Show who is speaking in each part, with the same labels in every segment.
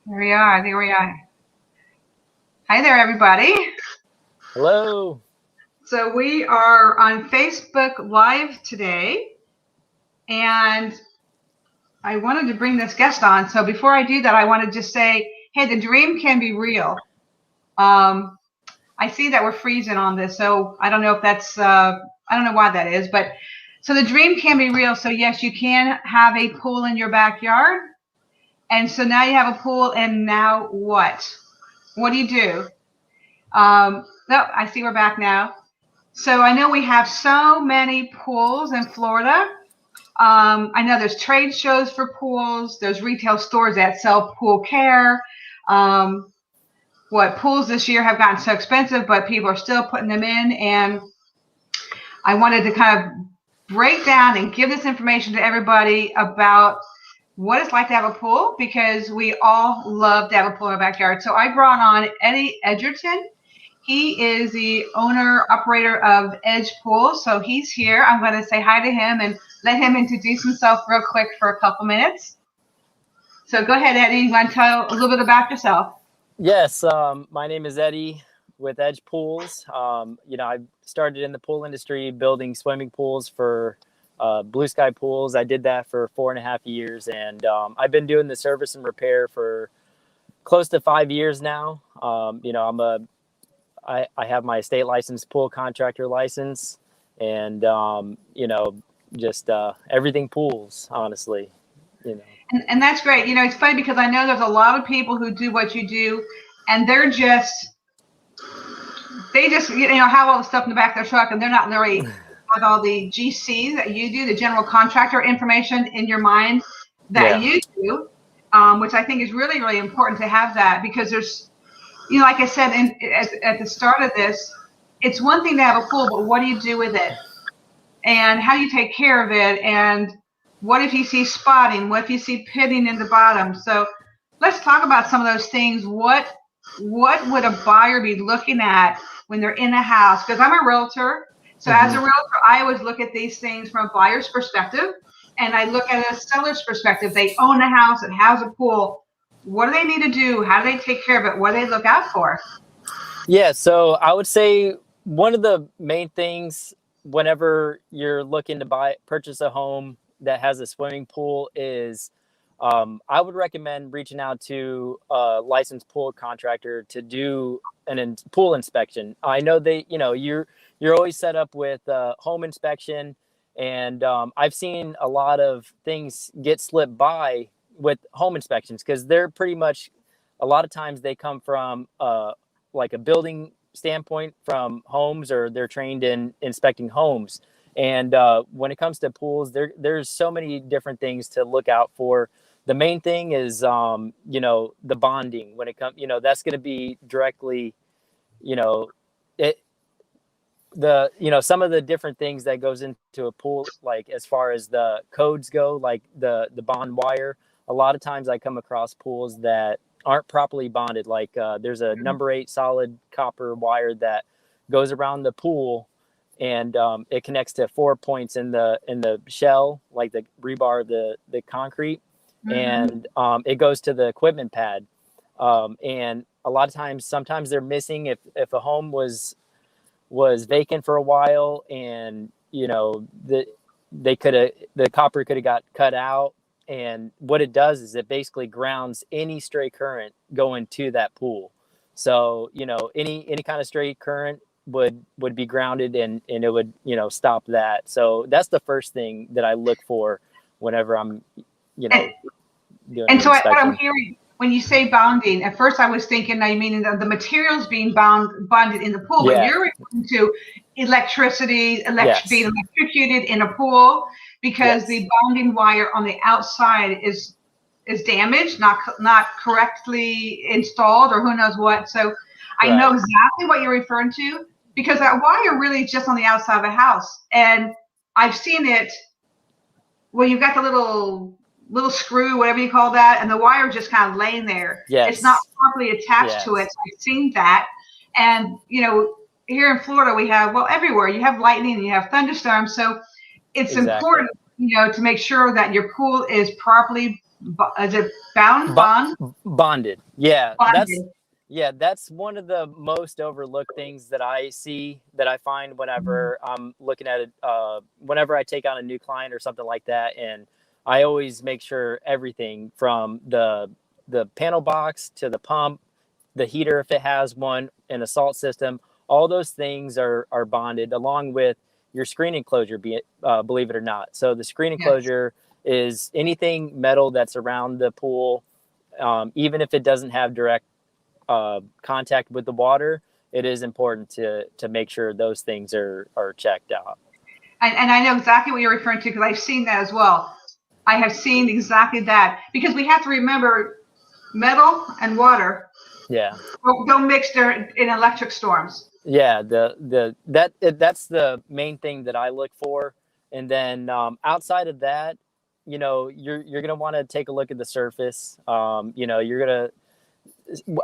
Speaker 1: There we are. There we are. Hi there, everybody.
Speaker 2: Hello.
Speaker 1: So we are on Facebook Live today, and I wanted to bring this guest on. So before I do that, I want to just say, hey, the dream can be real. Um, I see that we're freezing on this, so I don't know if that's, I don't know why that is, but so the dream can be real. So yes, you can have a pool in your backyard. And so now you have a pool, and now what? What do you do? No, I see we're back now. So I know we have so many pools in Florida. I know there's trade shows for pools. There's retail stores that sell pool care. Um, what pools this year have gotten so expensive, but people are still putting them in. And I wanted to kind of break down and give this information to everybody about what it's like to have a pool because we all love to have a pool in our backyard. So I brought on Eddie Edgerton. He is the owner operator of Edge Pool. So he's here. I'm going to say hi to him and let him introduce himself real quick for a couple minutes. So go ahead, Eddie. You want to tell a little bit about yourself?
Speaker 2: Yes, my name is Eddie with Edge Pools. I started in the pool industry building swimming pools for Blue Sky Pools. I did that for 4.5 years, and I've been doing the service and repair for close to 5 years now. I have my state licensed pool contractor license, and just everything pools, honestly. You know.
Speaker 1: And that's great. It's funny because I know there's a lot of people who do what you do, and they just have all the stuff in the back of their truck, and they're not really have all the GC that you do, the general contractor information in your mind that you do, which I think is really, really important to have that because there's, like I said at the start of this, it's one thing to have a pool, but what do you do with it? And how do you take care of it? And what if you see spotting? What if you see pitting in the bottom? So let's talk about some of those things. What would a buyer be looking at when they're in a house? Because I'm a realtor. So as a realtor, I always look at these things from a buyer's perspective, and I look at it as a seller's perspective. They own a house, it has a pool. What do they need to do? How do they take care of it? What do they look out for?
Speaker 2: Yeah, so I would say one of the main things whenever you're looking to purchase a home that has a swimming pool is I would recommend reaching out to a licensed pool contractor to do pool inspection. I know you're always set up with home inspection, and I've seen a lot of things get slipped by with home inspections because they're pretty much a lot of times they come from like a building standpoint from homes, or they're trained in inspecting homes. And when it comes to pools, there's so many different things to look out for. The main thing is, the bonding. When it comes, that's going to be directly, it, some of the different things that goes into a pool, like as far as the codes go, like the bond wire. A lot of times I come across pools that aren't properly bonded. Like there's a number 8 solid copper wire that goes around the pool, and it connects to 4 points in the shell, like the rebar of the concrete, and it goes to the equipment pad. And a lot of times, sometimes they're missing. If a home was vacant for a while, and the copper could have got cut out, and what it does is it basically grounds any stray current going to that pool. So any kind of stray current would be grounded, and it would stop that. So that's the first thing that I look for whenever I'm doing
Speaker 1: and so what I'm
Speaker 2: inspection.
Speaker 1: hearing when you say bonding, at first I was thinking, I mean, the materials being bonded in the pool, but you're referring to electricity being electrocuted in a pool because the bonding wire on the outside is damaged, not correctly installed, or who knows what. So I know exactly what you're referring to because that wire really is just on the outside of a house, and I've seen it where you've got the little screw, whatever you call that, and the wire just kind of laying there. It's not properly attached to it. So I've seen that. And, here in Florida, we have, well, everywhere, you have lightning and you have thunderstorms. So it's important, to make sure that your pool is properly Is it bound, bond,
Speaker 2: Bonded. Yeah,
Speaker 1: bonded?
Speaker 2: that's one of the most overlooked things that I see, that I find whenever I'm looking at it. Whenever I take on a new client or something like that, and I always make sure everything from the panel box to the pump, the heater if it has one, and a salt system, all those things are bonded along with your screen enclosure, believe it or not. So the screen
Speaker 1: Yes.
Speaker 2: enclosure is anything metal that's around the pool, even if it doesn't have direct contact with the water. It is important to make sure those things are checked out.
Speaker 1: And I know exactly what you're referring to because I've seen that as well. I have seen exactly that because we have to remember metal and water
Speaker 2: Yeah.
Speaker 1: don't mix in electric storms.
Speaker 2: Yeah, that's the main thing that I look for. And then outside of that, you're gonna want to take a look at the surface. You're gonna,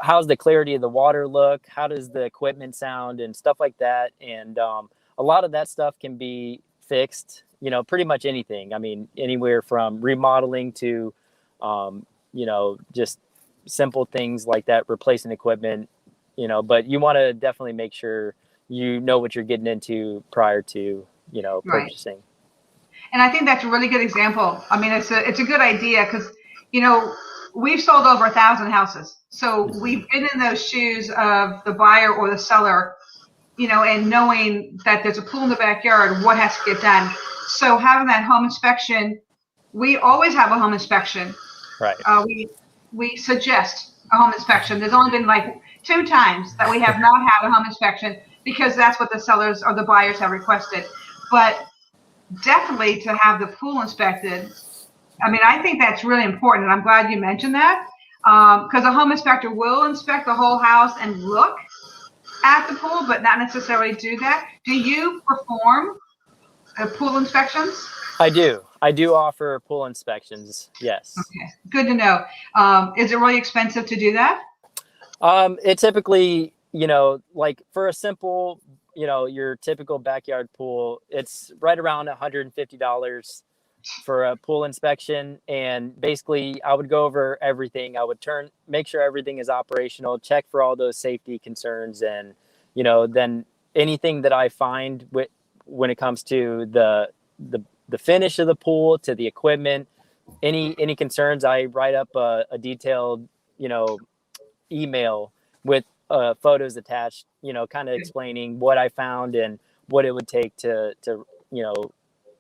Speaker 2: how's the clarity of the water look? How does the equipment sound and stuff like that? And a lot of that stuff can be fixed. Pretty much anything. I mean, anywhere from remodeling to, just simple things like that, replacing equipment. But you want to definitely make sure you know what you're getting into prior to,
Speaker 1: Right.
Speaker 2: purchasing.
Speaker 1: And I think that's a really good example. I mean, it's a good idea because, we've sold over 1,000 houses. So we've been in those shoes of the buyer or the seller, and knowing that there's a pool in the backyard, what has to get done. So having that home inspection, we always have a home inspection.
Speaker 2: Right.
Speaker 1: We suggest a home inspection. There's only been like 2 times that we have not had a home inspection because that's what the sellers or the buyers have requested. But definitely to have the pool inspected. I mean, I think that's really important. And I'm glad you mentioned that because a home inspector will inspect the whole house and look at the pool, but not necessarily do that. Do you perform pool inspections?
Speaker 2: I do offer pool inspections. Yes.
Speaker 1: Okay, good to know. Is it really expensive to do that?
Speaker 2: It typically, like for a simple, your typical backyard pool, it's right around $150 for a pool inspection. And basically I would go over everything. I would make sure everything is operational, check for all those safety concerns. And, then anything that I find when it comes to the finish of the pool, to the equipment, any concerns, I write up a detailed, email with photos attached, kind of explaining what I found and what it would take to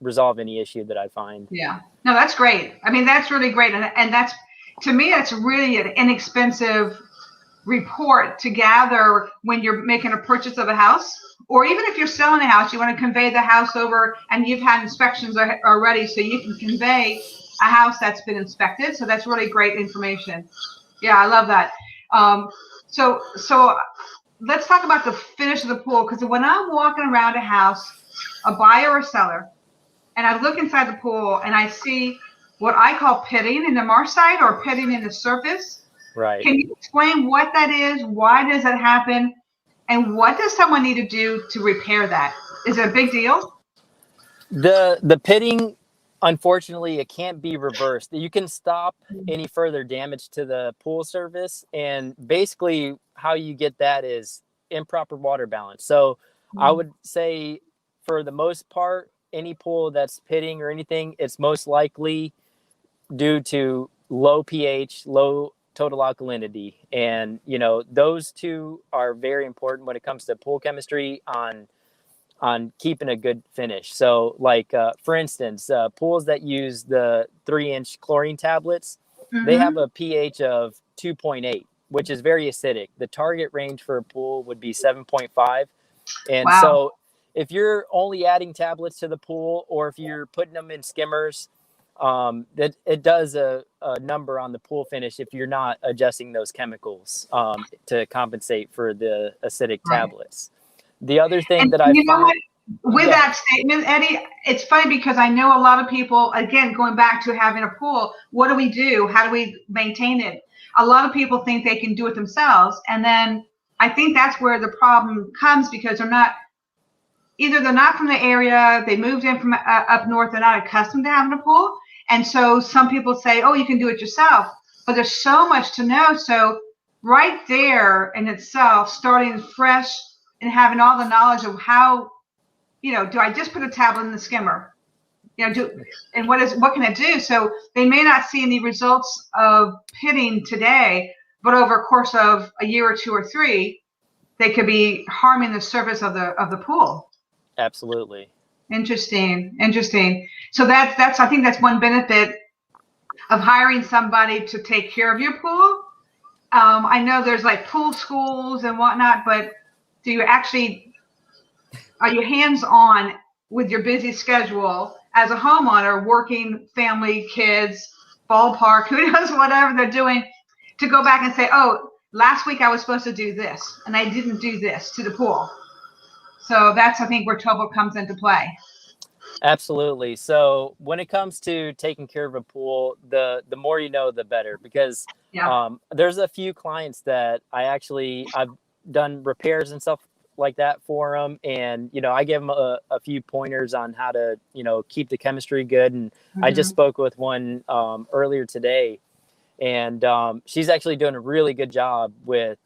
Speaker 2: resolve any issue that I find.
Speaker 1: Yeah, no, that's great. I mean, that's really great. And that's, to me, that's really an inexpensive report to gather when you're making a purchase of a house, or even if you're selling a house, you want to convey the house over and you've had inspections already, so you can convey a house that's been inspected. So that's really great information. Yeah, I love that. So let's talk about the finish of the pool, because when I'm walking around a house, a buyer or seller, and I look inside the pool and I see what I call pitting in the marshite or pitting in the surface.
Speaker 2: Right.
Speaker 1: Can you explain what that is? Why does that happen? And what does someone need to do to repair that? Is it a big deal?
Speaker 2: The pitting, unfortunately, it can't be reversed. You can stop any further damage to the pool surface. And basically how you get that is improper water balance. So I would say for the most part, any pool that's pitting or anything, it's most likely due to low pH, low total alkalinity. And, those two are very important when it comes to pool chemistry on keeping a good finish. So like, for instance, pools that use the 3-inch chlorine tablets, they have a pH of 2.8, which is very acidic. The target range for a pool would be 7.5. And so if you're only adding tablets to the pool, or if you're putting them in skimmers, that it does a number on the pool finish if you're not adjusting those chemicals to compensate for the acidic tablets. The other thing that I find
Speaker 1: with that statement, Eddie, it's funny because I know a lot of people, again, going back to having a pool, what do we do? How do we maintain it? A lot of people think they can do it themselves. And then I think that's where the problem comes, because they're not from the area, they moved in from up north, they're not accustomed to having a pool. And so some people say, oh, you can do it yourself, but there's so much to know. So right there in itself, starting fresh and having all the knowledge of how, do I just put a tablet in the skimmer? And what can it do? So they may not see any results of pitting today, but over a course of a year or two or three, they could be harming the surface of the pool.
Speaker 2: Absolutely.
Speaker 1: Interesting. So that's I think that's one benefit of hiring somebody to take care of your pool. I know there's like pool schools and whatnot, but are you hands-on with your busy schedule as a homeowner, working, family, kids, ballpark, who knows, whatever they're doing, to go back and say, oh, last week I was supposed to do this and I didn't do this to the pool. So that's, I think, where trouble comes into play.
Speaker 2: Absolutely. So when it comes to taking care of a pool, the more you know, the better, because there's a few clients that I've done repairs and stuff like that for them. And, I give them a few pointers on how to, keep the chemistry good. And I just spoke with one earlier today, and she's actually doing a really good job with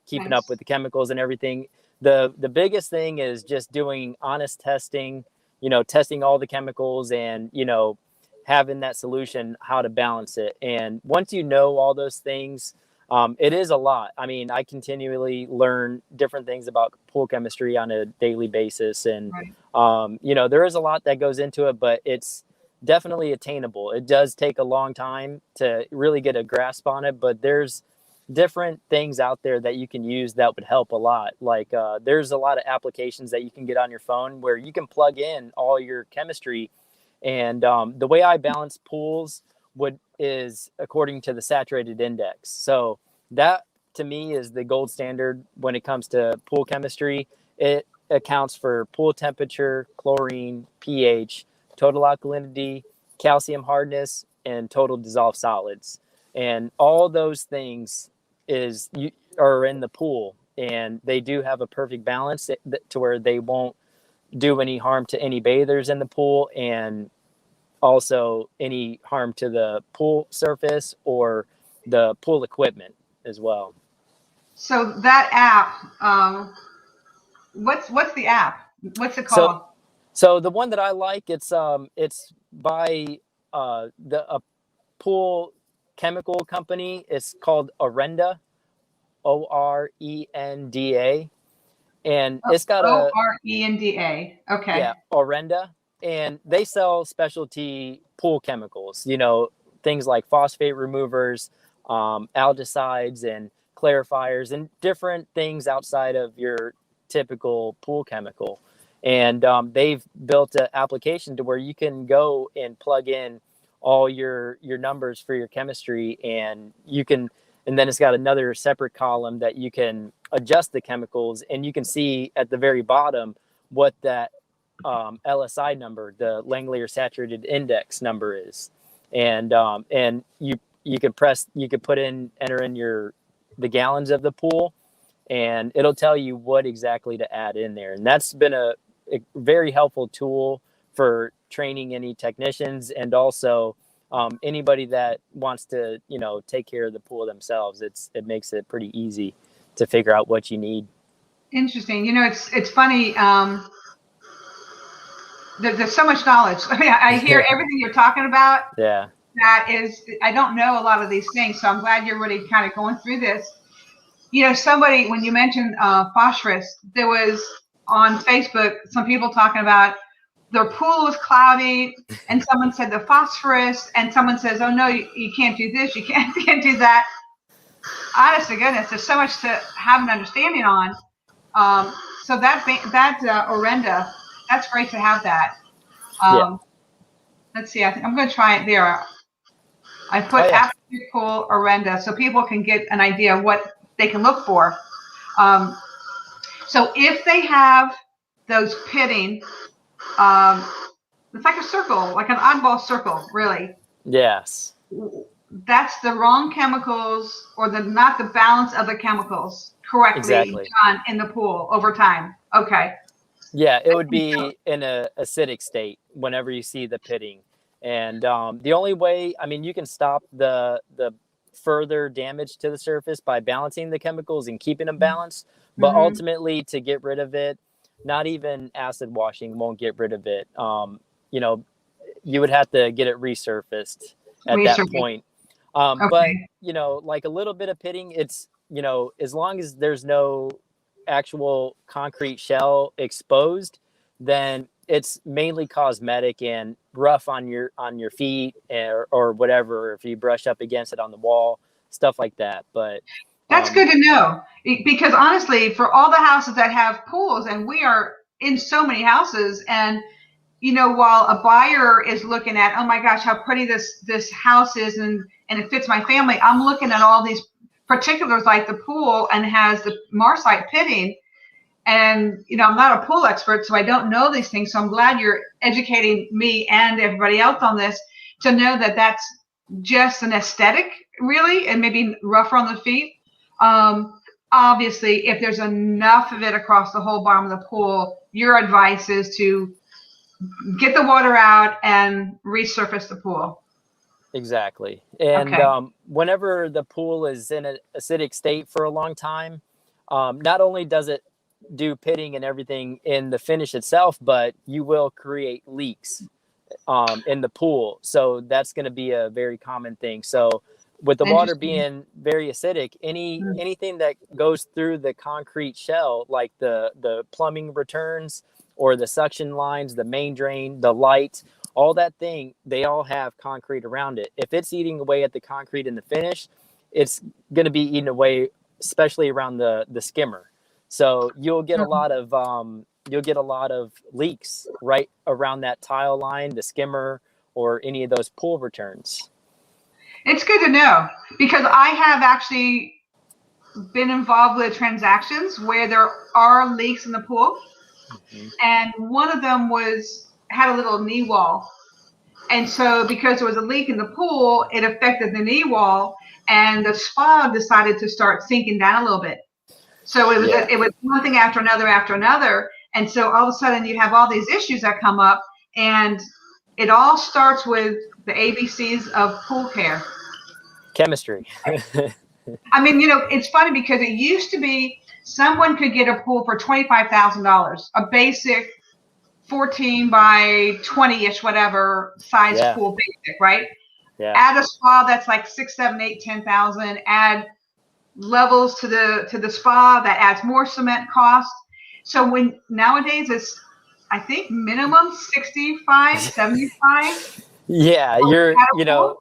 Speaker 2: keeping up with the chemicals and everything. The biggest thing is just doing honest testing, testing all the chemicals and, having that solution, how to balance it. And once you know all those things, it is a lot. I mean, I continually learn different things about pool chemistry on a daily basis. And, there is a lot that goes into it, but it's definitely attainable. It does take a long time to really get a grasp on it, but there's different things out there that you can use that would help a lot. Like there's a lot of applications that you can get on your phone where you can plug in all your chemistry. And the way I balance pools is according to the saturated index. So that to me is the gold standard when it comes to pool chemistry. It accounts for pool temperature, chlorine, pH, total alkalinity, calcium hardness, and total dissolved solids. And all those things are in the pool, and they do have a perfect balance to where they won't do any harm to any bathers in the pool, and also any harm to the pool surface or the pool equipment as well.
Speaker 1: So that app, what's the app? What's it called?
Speaker 2: So the one that I like, it's by a pool chemical company. It's called Orenda, Orenda, and it's got
Speaker 1: Orenda. Okay.
Speaker 2: Yeah, Orenda, and they sell specialty pool chemicals. Things like phosphate removers, algicides, and clarifiers, and different things outside of your typical pool chemical. And they've built an application to where you can go and plug in all your numbers for your chemistry, and then it's got another separate column that you can adjust the chemicals, and you can see at the very bottom what that LSI number, the Langley saturated index number, is. And you could enter in the gallons of the pool, and it'll tell you what exactly to add in there. And that's been a very helpful tool for training any technicians, and also anybody that wants to, take care of the pool themselves. It makes it pretty easy to figure out what you need.
Speaker 1: Interesting. It's funny. There's so much knowledge. I mean, I hear everything you're talking about.
Speaker 2: Yeah.
Speaker 1: I don't know a lot of these things, so I'm glad you're really kind of going through this. Somebody, when you mentioned phosphorus, there was on Facebook some people talking about their pool was cloudy, and someone said the phosphorus, and someone says, oh no, you can't do this, you can't do that. Honest to goodness, there's so much to have an understanding on. So that Orenda, that's great to have that. Let's see, I think I'm going to try it there. I put Absolute Pool Orenda so people can get an idea of what they can look for. So if they have those pitting, it's like a circle, like an oddball circle, really.
Speaker 2: Yes.
Speaker 1: That's the wrong chemicals, or not the balance of the chemicals correctly done in the pool over time. Okay.
Speaker 2: Yeah, it would be in an acidic state whenever you see the pitting. And the only way, I mean, you can stop the further damage to the surface by balancing the chemicals and keeping them balanced. But
Speaker 1: Mm-hmm.
Speaker 2: ultimately, to get rid of it, not even acid washing won't get rid of it. You know, you would have to get it resurfaced at that
Speaker 1: Research.
Speaker 2: point. But,
Speaker 1: Okay.
Speaker 2: you know, like a little bit of pitting, it's, you know, as long as there's no actual concrete shell exposed, then it's mainly cosmetic and rough on your feet, or whatever, if you brush up against it on the wall, stuff like that. But
Speaker 1: That's
Speaker 2: um,
Speaker 1: good to know because honestly, for all the houses that have pools, and we are in so many houses, and while a buyer is looking at, oh my gosh, how pretty this house is, and it fits my family, I'm looking at all these particulars like the pool and has the Marsite pitting. And I'm not a pool expert, so I don't know these things. So I'm glad you're educating me and everybody else on this to know that that's just an aesthetic, really, and maybe rougher on the feet. Obviously, if there's enough of it across the whole bottom of the pool, your advice is to get the water out and resurface the pool.
Speaker 2: exactly. And
Speaker 1: Okay.
Speaker 2: whenever the pool is in an acidic state for a long time, not only does it do pitting and everything in the finish itself, but you will create leaks in the pool. So that's going to be a very common thing. So with the water
Speaker 1: Interesting.
Speaker 2: being very acidic, anything that goes through the concrete shell, like the plumbing returns or the suction lines, the main drain, the light, all that thing, they all have concrete around it. If it's eating away at the concrete in the finish, it's going to be eating away, especially around the skimmer. So you'll get a lot of leaks right around that tile line, the skimmer, or any of those pool returns.
Speaker 1: It's good to know because I have actually been involved with transactions where there are leaks in the pool, and one of them had a little knee wall. And so because there was a leak in the pool, it affected the knee wall, and the spa decided to start sinking down a little bit. So
Speaker 2: Yeah,
Speaker 1: it was one thing after another. And so all of a sudden you have all these issues that come up, and it all starts with the ABCs of pool care.
Speaker 2: chemistry.
Speaker 1: I mean, it's funny because it used to be someone could get a pool for $25,000, a basic 14 by 20-ish, whatever size
Speaker 2: Yeah,
Speaker 1: pool, basic, right?
Speaker 2: yeah,
Speaker 1: Add a spa that's like 6, 7, 8, 10,000. Add levels to the spa that adds more cement cost. So when nowadays it's, I think, minimum 65, 75
Speaker 2: yeah.
Speaker 1: for
Speaker 2: You're,
Speaker 1: a
Speaker 2: you
Speaker 1: pool.
Speaker 2: know,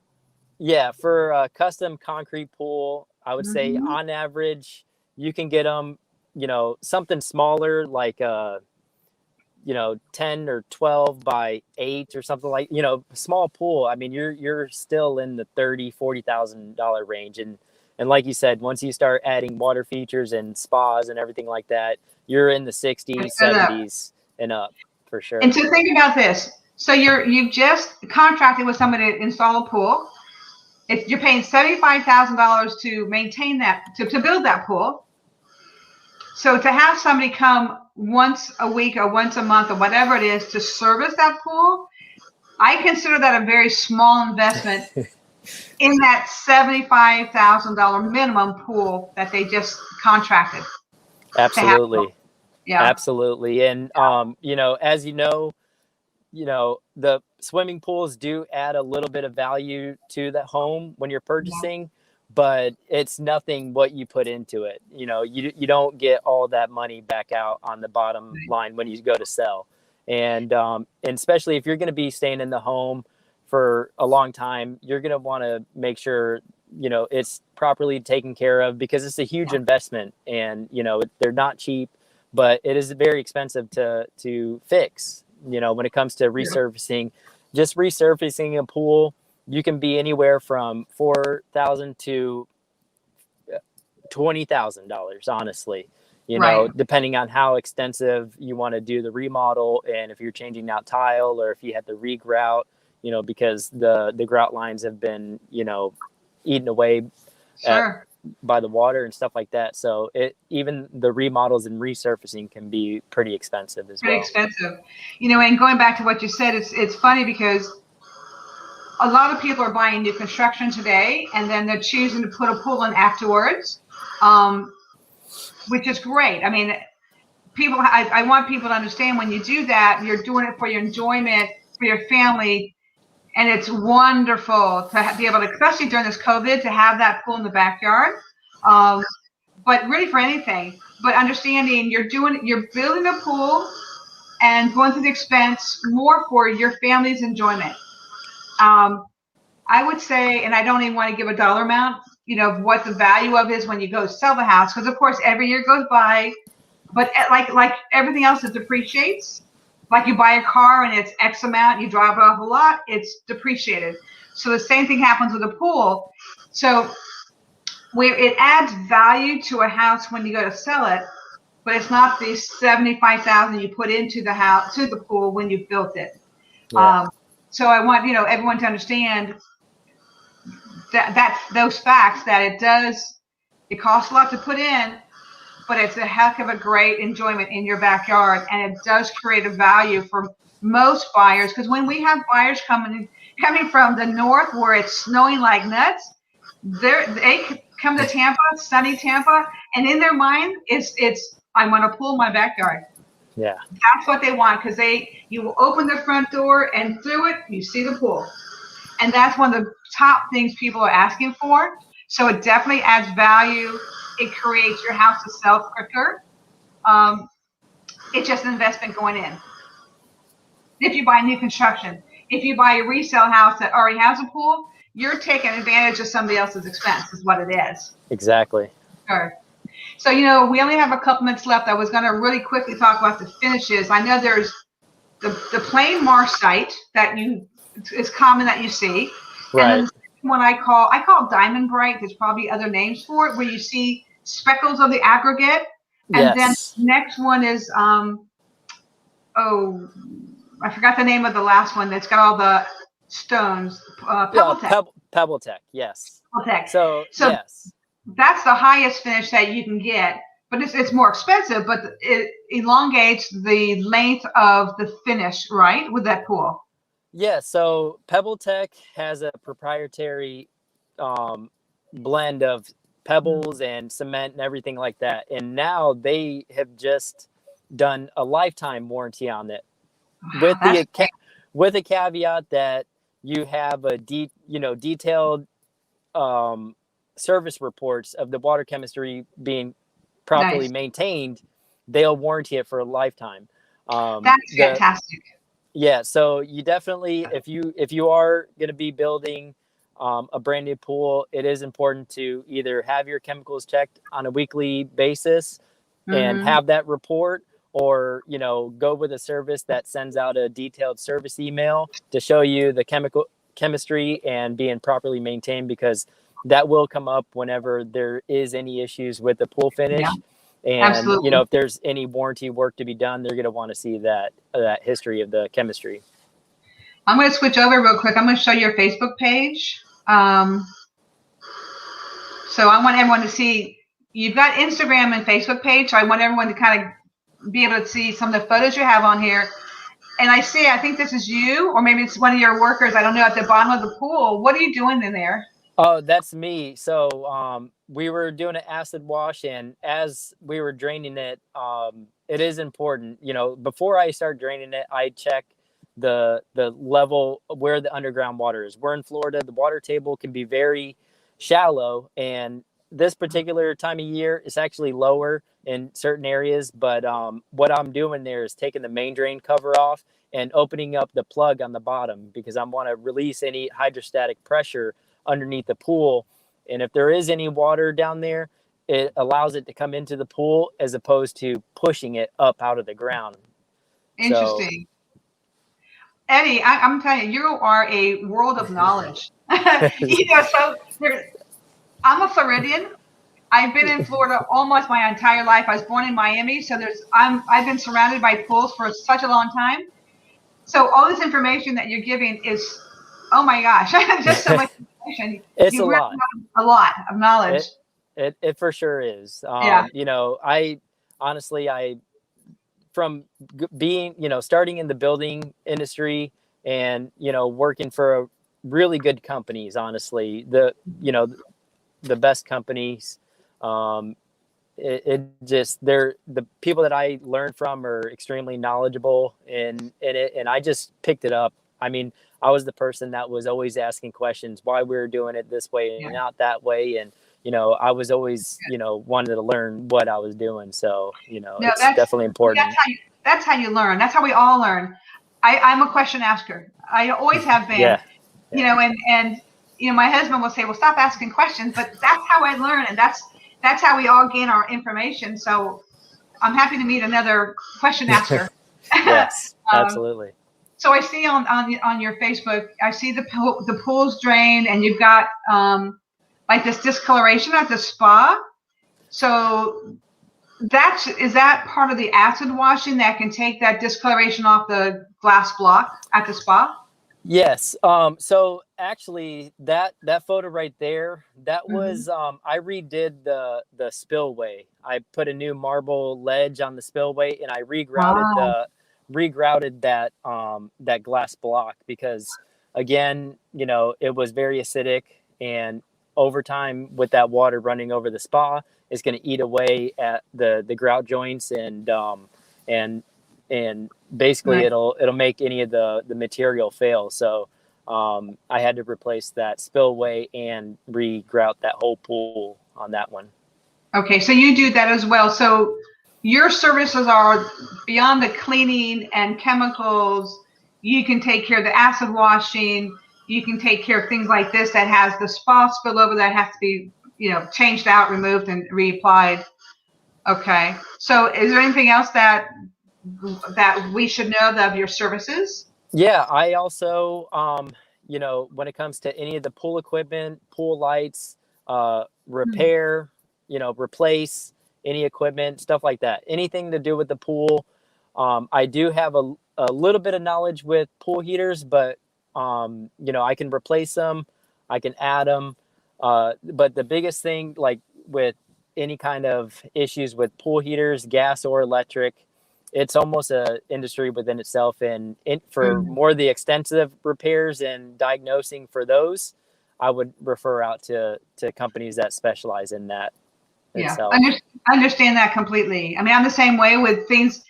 Speaker 2: yeah. For a custom concrete pool, I would say
Speaker 1: Mm-hmm.
Speaker 2: on average you can get them, something smaller like 10 or 12 by 8 or something, like, small pool. I mean, you're still in the 30-40,000 range. And like you said, once you start adding water features and spas and everything like that, you're in the 60s, 70s and up for
Speaker 1: And
Speaker 2: sure.
Speaker 1: so think about this. So you've just contracted with somebody to install a pool. You're paying $75,000 to maintain that, to build that pool. So to have somebody come once a week or once a month or whatever it is to service that pool, I consider that a very small investment in that $75,000 minimum pool that they just contracted to have.
Speaker 2: Absolutely.
Speaker 1: Yeah.
Speaker 2: Absolutely. And as the swimming pools do add a little bit of value to the home when you're
Speaker 1: Yeah.
Speaker 2: purchasing, but it's nothing what you put into it. You don't get all that money back out on the bottom line when you go to sell. And especially if you're going to be staying in the home for a long time, you're going to want to make sure it's properly taken care of, because it's a huge investment, and they're not cheap, but it is very expensive to fix. When it comes to
Speaker 1: Yeah.
Speaker 2: resurfacing, just resurfacing a pool, you can be anywhere from $4,000 to $20,000, honestly.
Speaker 1: Right.
Speaker 2: Depending on how extensive you want to do the remodel, and if you're changing out tile, or if you have to re-grout, because the grout lines have been, eaten away at,
Speaker 1: Sure.
Speaker 2: by the water and stuff like that. So even the remodels and resurfacing can be pretty expensive as
Speaker 1: Pretty
Speaker 2: well.
Speaker 1: expensive. And going back to what you said, it's funny because a lot of people are buying new construction today, and then they're choosing to put a pool in afterwards, which is great. I mean, I want people to understand when you do that, you're doing it for your enjoyment, for your family, and it's wonderful to be able to, especially during this COVID, to have that pool in the backyard. But really for anything, but understanding you're building a pool and going through the expense more for your family's enjoyment. I would say, and I don't even want to give a dollar amount, of what the value of is when you go sell the house, because of course every year goes by, but like everything else, it depreciates. Like you buy a car and it's X amount, you drive it off a lot, it's depreciated. So the same thing happens with a pool. So where it adds value to a house when you go to sell it, but it's not the $75,000 you put into the house, to the pool when you built it.
Speaker 2: Yeah.
Speaker 1: So I want everyone to understand that those facts, that it costs a lot to put in, but it's a heck of a great enjoyment in your backyard, and it does create a value for most buyers. Because when we have buyers coming from the north where it's snowing like nuts, they come to Tampa, sunny Tampa, and in their mind it's I want a pool in my backyard.
Speaker 2: Yeah.
Speaker 1: That's what they want, because you will open the front door and through it you see the pool, and that's one of the top things people are asking for. So it definitely adds value. It creates your house to sell quicker. It's just an investment going in. If you buy new construction, if you buy a resale house that already has a pool, you're taking advantage of somebody else's expense, is what it is.
Speaker 2: Exactly.
Speaker 1: Sure. So, we only have a couple minutes left. I was going to really quickly talk about the finishes. I know there's the plain marshite that it's common that you see.
Speaker 2: Right.
Speaker 1: And then the one I call diamond bright. There's probably other names for it, where you see speckles of the aggregate. And
Speaker 2: Yes.
Speaker 1: then the next one is I forgot the name of the last one that's got all the stones.
Speaker 2: Pebble Tech. Yes.
Speaker 1: Pebble Tech.
Speaker 2: So yes.
Speaker 1: That's the highest finish that you can get, but it's more expensive, but it elongates the length of the finish, right, with that pool.
Speaker 2: Yeah, so Pebble Tech has a proprietary blend of pebbles and cement and everything like that. And now they have just done a lifetime warranty on it, with a caveat that you have a detailed service reports of the water chemistry being properly maintained. They'll warranty it for a lifetime.
Speaker 1: That's fantastic.
Speaker 2: Yeah, so you definitely, if you are going to be building a brand new pool, it is important to either have your chemicals checked on a weekly basis and have that report, or go with a service that sends out a detailed service email to show you the chemistry and being properly maintained, because that will come up whenever there is any issues with the pool finish.
Speaker 1: Yeah.
Speaker 2: And
Speaker 1: Absolutely.
Speaker 2: if there's any warranty work to be done, they're going to want to see that history of the chemistry.
Speaker 1: I'm going to switch over real quick. I'm going to show you your Facebook page. So I want everyone to see, you've got Instagram and Facebook page. So I want everyone to kind of be able to see some of the photos you have on here. And I think this is you, or maybe it's one of your workers, I don't know, at the bottom of the pool. What are you doing in there?
Speaker 2: Oh, that's me. So we were doing an acid wash, and as we were draining it, it is important, before I start draining it, I check the level where the underground water is. We're in Florida. The water table can be very shallow, and this particular time of year it's actually lower in certain areas. But what I'm doing there is taking the main drain cover off and opening up the plug on the bottom, because I want to release any hydrostatic pressure underneath the pool. And if there is any water down there, it allows it to come into the pool as opposed to pushing it up out of the ground.
Speaker 1: Interesting. Eddie, I'm telling you, you are a world of knowledge. So I'm a Floridian. I've been in Florida almost my entire life. I was born in Miami, so I've been surrounded by pools for such a long time. So all this information that you're giving is, oh my gosh, just so much information.
Speaker 2: It's a lot.
Speaker 1: A lot of knowledge.
Speaker 2: It for sure is.
Speaker 1: Yeah.
Speaker 2: I honestly, from being, starting in the building industry and, working for really good companies, honestly. The best companies. It just they're the people that I learned from are extremely knowledgeable in it, and I just picked it up. I mean, I was the person that was always asking questions why we were doing it this way
Speaker 1: Yeah.
Speaker 2: and not that way, and I was always wanted to learn what I was doing. So
Speaker 1: No,
Speaker 2: it's definitely
Speaker 1: that's
Speaker 2: important.
Speaker 1: that's how you learn. That's how we all learn. I'm a question asker. I always have been.
Speaker 2: Yeah, yeah,
Speaker 1: And my husband will say, "Well, stop asking questions," but that's how I learn, and that's how we all gain our information. So I'm happy to meet another question asker.
Speaker 2: yes,
Speaker 1: um,
Speaker 2: absolutely.
Speaker 1: so I see on your Facebook, I see the pool's drained, and you've got like this discoloration at the spa. So is that part of the acid washing that can take that discoloration off the glass block at the spa?
Speaker 2: Yes. So actually, that photo right there, that
Speaker 1: Hmm.
Speaker 2: was I redid the spillway. I put a new marble ledge on the spillway, and I
Speaker 1: Wow.
Speaker 2: regrouted that glass block because, again, it was very acidic, and over time with that water running over the spa, it's going to eat away at the grout joints, and and basically
Speaker 1: Right.
Speaker 2: it'll make any of the material fail. So I had to replace that spillway and re-grout that whole pool on that one.
Speaker 1: Okay, so you do that as well. So your services are beyond the cleaning and chemicals. You can take care of the acid washing. You can take care of things like this that has the spa spillover that has to be, changed out, removed, and reapplied. Okay. So is there anything else that we should know of your services?
Speaker 2: Yeah, I also when it comes to any of the pool equipment, pool lights, repair, replace any equipment, stuff like that, anything to do with the pool. I do have a little bit of knowledge with pool heaters, but I can replace them, I can add them. But the biggest thing, like with any kind of issues with pool heaters, gas or electric, it's almost a industry within itself. And for
Speaker 1: Mhm.
Speaker 2: more of the extensive repairs and diagnosing for those, I would refer out to companies that specialize in that
Speaker 1: Yeah,
Speaker 2: itself.
Speaker 1: I understand that completely. I mean, I'm the same way with things,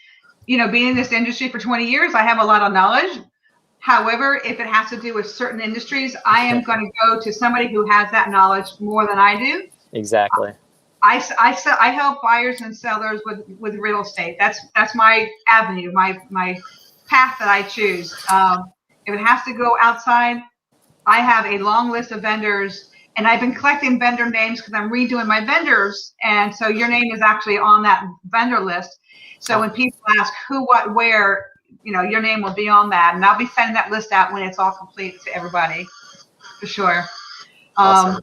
Speaker 1: being in this industry for 20 years, I have a lot of knowledge. However, if it has to do with certain industries, I am going to go to somebody who has that knowledge more than I do.
Speaker 2: Exactly.
Speaker 1: I help buyers and sellers with real estate. That's my avenue, my path that I choose. If it has to go outside, I have a long list of vendors, and I've been collecting vendor names because I'm redoing my vendors, and so your name is actually on that vendor list. So when people ask who, what, where, your name will be on that, and I'll be sending that list out when it's all complete to everybody, for sure.
Speaker 2: Awesome.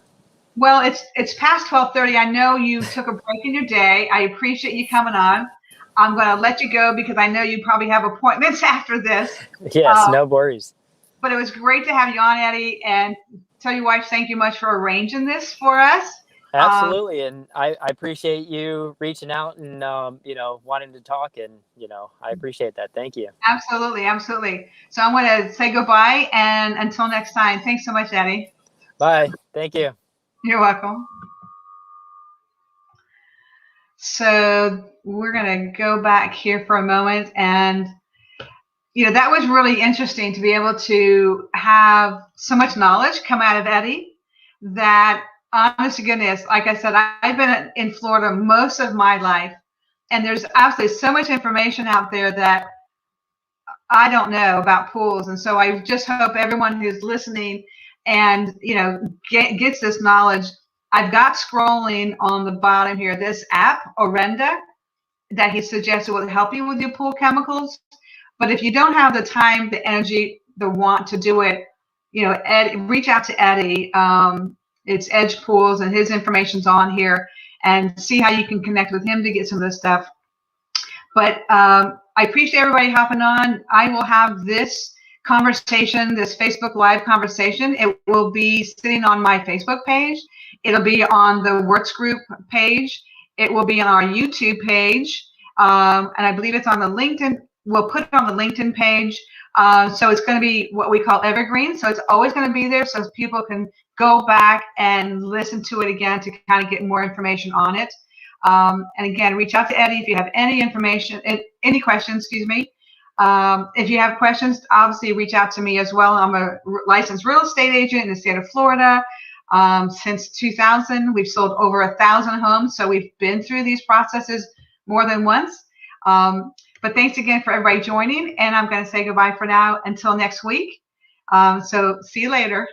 Speaker 1: Well, it's past 12:30. I know you took a break in your day. I appreciate you coming on. I'm going to let you go because I know you probably have appointments after this.
Speaker 2: Yes,
Speaker 1: Uh,
Speaker 2: no worries.
Speaker 1: but it was great to have you on, Eddie, and tell your wife thank you much for arranging this for us. Um,
Speaker 2: Absolutely. And I appreciate you reaching out and, wanting to talk. And, I appreciate that. Thank you.
Speaker 1: Absolutely, absolutely. So I'm going to say goodbye, and until next time. Thanks so much, Eddie.
Speaker 2: Bye. Thank you.
Speaker 1: You're welcome. So we're going to go back here for a moment, and that was really interesting to be able to have so much knowledge come out of Eddie that, honest to goodness, like I said, I've been in Florida most of my life, and there's absolutely so much information out there that I don't know about pools. And so I just hope everyone who's listening and, gets this knowledge. I've got scrolling on the bottom here, this app, Orenda, that he suggested will help you with your pool chemicals. But if you don't have the time, the energy, the want to do it, reach out to Eddie. It's Edge Pools, and his information's on here, and see how you can connect with him to get some of this stuff. But I appreciate everybody hopping on. I will have this conversation, this Facebook Live conversation. It will be sitting on my Facebook page. It'll be on the Works Group page. It will be on our YouTube page. And I believe it's on the LinkedIn. We'll put it on the LinkedIn page. So it's going to be what we call evergreen. So it's always going to be there so people can go back and listen to it again to kind of get more information on it. And again, reach out to Eddie if you have any information, any questions, excuse me. If you have questions, obviously reach out to me as well. I'm a licensed real estate agent in the state of Florida. Since 2000, we've sold over 1,000 homes. So we've been through these processes more than once. But thanks again for everybody joining. And I'm going to say goodbye for now until next week. So see you later.